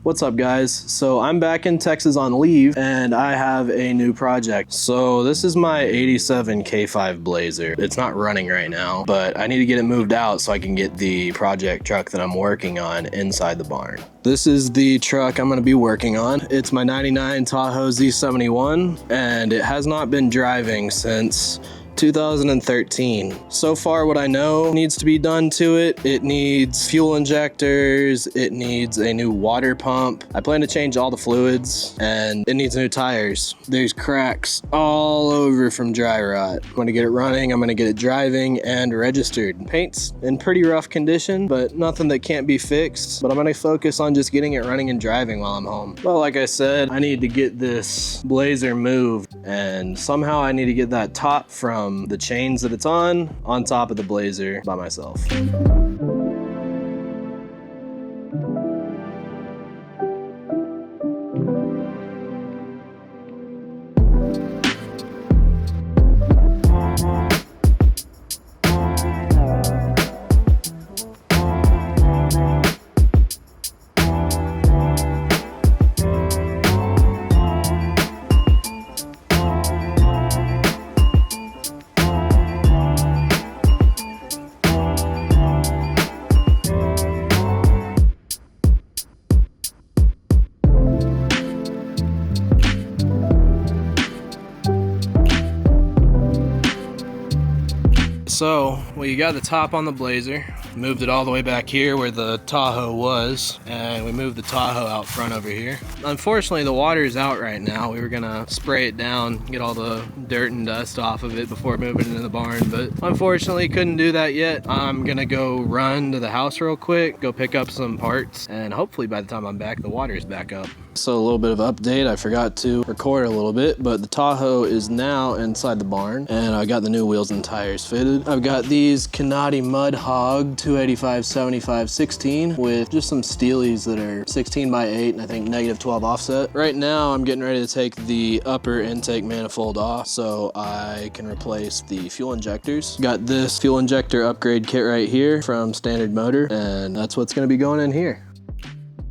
What's up, guys? So I'm back in Texas on leave and I have a new project. So this is my 87 K5 Blazer. It's not running right now, but I need to get it moved out so I can get the project truck that I'm working on inside the barn. This is the truck I'm going to be working on. It's my 99 Tahoe Z71 and it has not been driving since 2013. So far what I know needs to be done to it. It needs fuel injectors, it needs a new water pump. I plan to change all the fluids and it needs new tires. There's cracks all over from dry rot. I'm gonna get it running, I'm gonna get it driving and registered. Paint's in pretty rough condition, but nothing that can't be fixed. But I'm gonna focus on just getting it running and driving while I'm home. Well, like I said, I need to get this Blazer moved and somehow I need to get that top from the chains that it's on top of the Blazer by myself. So, well, you got the top on the Blazer, moved it all the way back here where the Tahoe was, and we moved the Tahoe out front over here. Unfortunately, the water is out right now. We were gonna spray it down, get all the dirt and dust off of it before moving it into the barn, but unfortunately couldn't do that yet. I'm gonna go run to the house real quick, go pick up some parts, and hopefully by the time I'm back, the water is back up. So a little bit of update, I forgot to record a little bit, but the Tahoe is now inside the barn, and I got the new wheels and tires fitted. I've got these Canati Mud Hog 285/75/16 with just some steelies that are 16x8 and I think -12 offset. Right now I'm getting ready to take the upper intake manifold off so I can replace the fuel injectors. Got this fuel injector upgrade kit right here from Standard Motor, and that's what's gonna be going in here.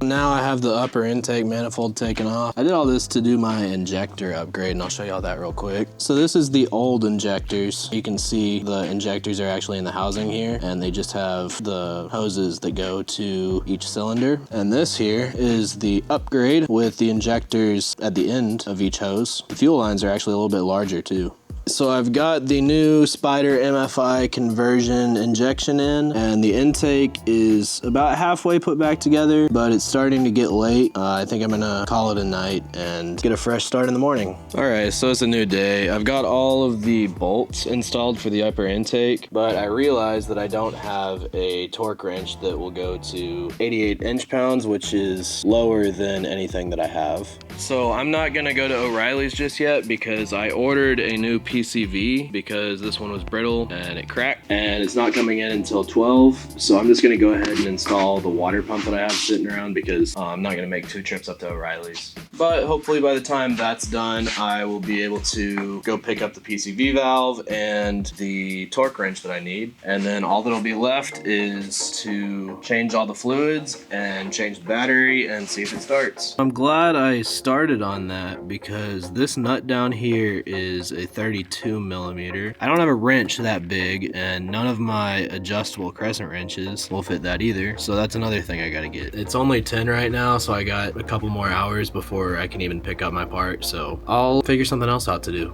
Now I have the upper intake manifold taken off. I did all this to do my injector upgrade, and I'll show y'all that real quick. So this is the old injectors. You can see the injectors are actually in the housing here, and they just have the hoses that go to each cylinder. And this here is the upgrade with the injectors at the end of each hose. The fuel lines are actually a little bit larger too. So I've got the new Spider MFI conversion injection in, and the intake is about halfway put back together, but it's starting to get late. I think I'm gonna call it a night and get a fresh start in the morning. All right, so it's a new day. I've got all of the bolts installed for the upper intake, but I realized that I don't have a torque wrench that will go to 88 inch-pounds, which is lower than anything that I have. So I'm not gonna go to O'Reilly's just yet because I ordered a new PCV because this one was brittle and it cracked, and it's not coming in until 12. So I'm just gonna go ahead and install the water pump that I have sitting around because I'm not gonna make 2 trips up to O'Reilly's. But hopefully by the time that's done, I will be able to go pick up the PCV valve and the torque wrench that I need. And then all that'll be left is to change all the fluids and change the battery and see if it starts. I'm glad I started on that because this nut down here is a 32 millimeter. I don't have a wrench that big, and none of my adjustable crescent wrenches will fit that either. So that's another thing I gotta get. It's only 10 right now, so I got a couple more hours before I can even pick up my part. So I'll figure something else out to do.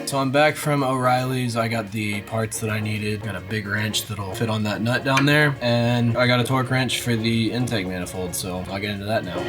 So I'm back from O'Reilly's. I got the parts that I needed. Got a big wrench that'll fit on that nut down there, and I got a torque wrench for the intake manifold, so I'll get into that now.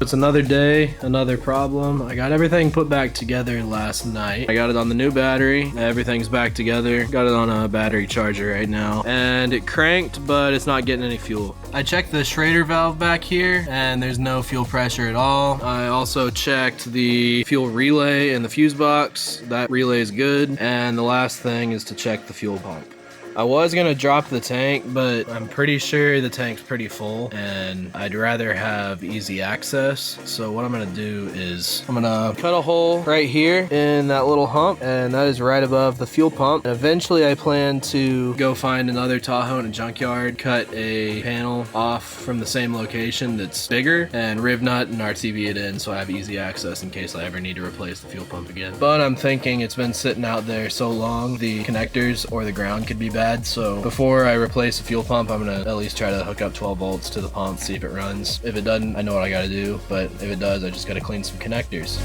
It's another day, another problem. I got everything put back together last night. I got it on the new battery. Everything's back together. Got it on a battery charger right now. And it cranked, but it's not getting any fuel. I checked the Schrader valve back here, and there's no fuel pressure at all. I also checked the fuel relay in the fuse box. That relay is good. And the last thing is to check the fuel pump. I was gonna drop the tank, but I'm pretty sure the tank's pretty full and I'd rather have easy access. So what I'm gonna do is I'm gonna cut a hole right here in that little hump, and that is right above the fuel pump. And eventually I plan to go find another Tahoe in a junkyard, cut a panel off from the same location that's bigger, and riv nut and RTV it in so I have easy access in case I ever need to replace the fuel pump again. But I'm thinking it's been sitting out there so long, the connectors or the ground could be bad. So before I replace the fuel pump, I'm gonna at least try to hook up 12 volts to the pump, see if it runs. If it doesn't, I know what I gotta do, but if it does, I just gotta clean some connectors.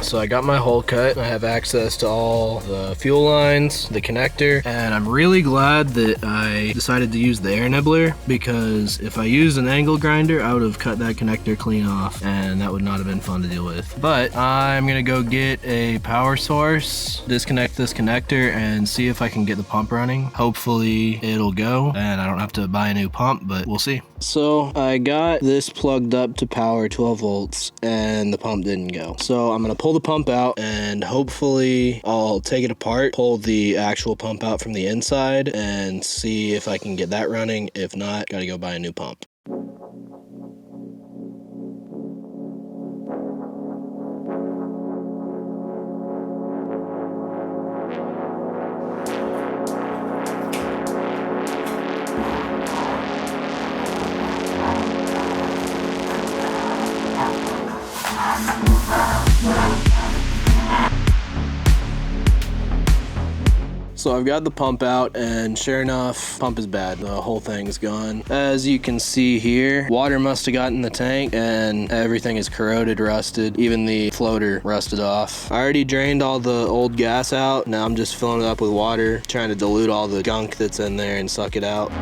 So I got my hole cut. I have access to all the fuel lines, the connector, and I'm really glad that I decided to use the air nibbler, because if I used an angle grinder, I would have cut that connector clean off, and that would not have been fun to deal with. But I'm gonna go get a power source, disconnect this connector, and see if I can get the pump running. Hopefully it'll go, and I don't have to buy a new pump, but we'll see. So I got this plugged up to power 12 volts, and the pump didn't go. So I'm gonna pull the pump out, and hopefully I'll take it apart, pull the actual pump out from the inside, and see if I can get that running. If not, gotta go buy a new pump. So I've got the pump out, and sure enough, pump is bad. The whole thing's gone. As you can see here, water must have gotten in the tank and everything is corroded, rusted. Even the floater rusted off. I already drained all the old gas out. Now I'm just filling it up with water, trying to dilute all the gunk that's in there and suck it out.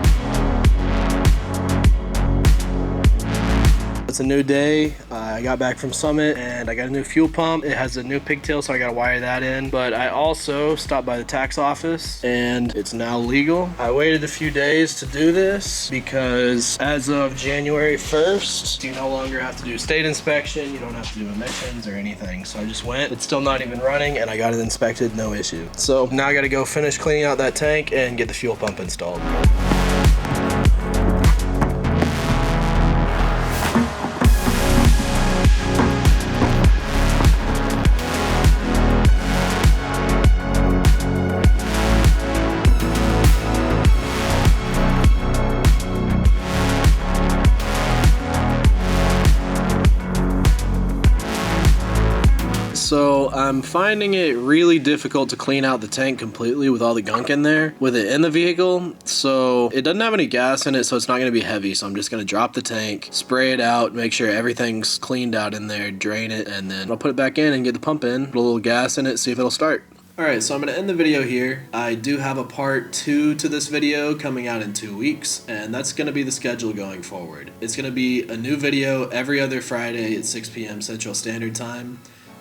It's a new day. I got back from Summit and I got a new fuel pump. It has a new pigtail, so I gotta wire that in. But I also stopped by the tax office and it's now legal. I waited a few days to do this because as of January 1st, you no longer have to do state inspection. You don't have to do emissions or anything. So I just went. It's still not even running and I got it inspected, no issue. So now I gotta go finish cleaning out that tank and get the fuel pump installed. So I'm finding it really difficult to clean out the tank completely with all the gunk in there with it in the vehicle. So it doesn't have any gas in it, so it's not going to be heavy. So I'm just going to drop the tank, spray it out, make sure everything's cleaned out in there, drain it, and then I'll put it back in and get the pump in, put a little gas in it, see if it'll start. Alright, so I'm going to end the video here. I do have a part 2 to this video coming out in 2 weeks, and that's going to be the schedule going forward. It's going to be a new video every other Friday at 6 p.m. Central Standard Time.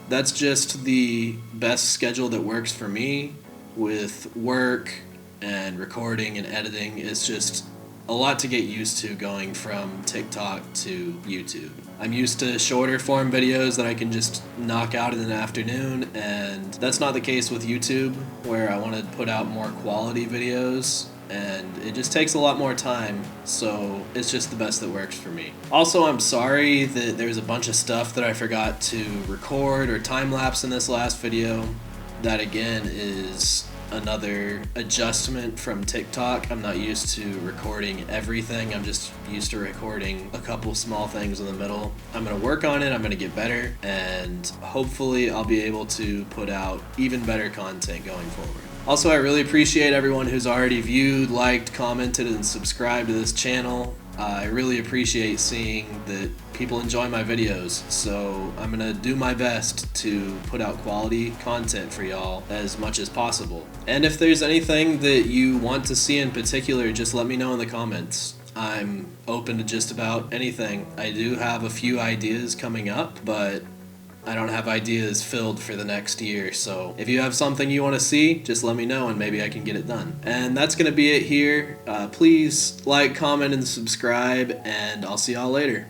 That's just the best schedule that works for me with work and recording and editing. It's just a lot to get used to going from TikTok to YouTube. I'm used to shorter form videos that I can just knock out in an afternoon, and that's not the case with YouTube, where I want to put out more quality videos, and it just takes a lot more time, so it's just the best that works for me. Also, I'm sorry that there's a bunch of stuff that I forgot to record or time-lapse in this last video. That again is another adjustment from TikTok. I'm not used to recording everything. I'm just used to recording a couple small things in the middle. I'm gonna work on it, I'm gonna get better, and hopefully I'll be able to put out even better content going forward. Also, I really appreciate everyone who's already viewed, liked, commented, and subscribed to this channel. I really appreciate seeing that people enjoy my videos, so I'm gonna do my best to put out quality content for y'all as much as possible. And if there's anything that you want to see in particular, just let me know in the comments. I'm open to just about anything. I do have a few ideas coming up, but I don't have ideas filled for the next year, so if you have something you want to see, just let me know and maybe I can get it done. And that's going to be it here. Please like, comment, and subscribe, and I'll see y'all later.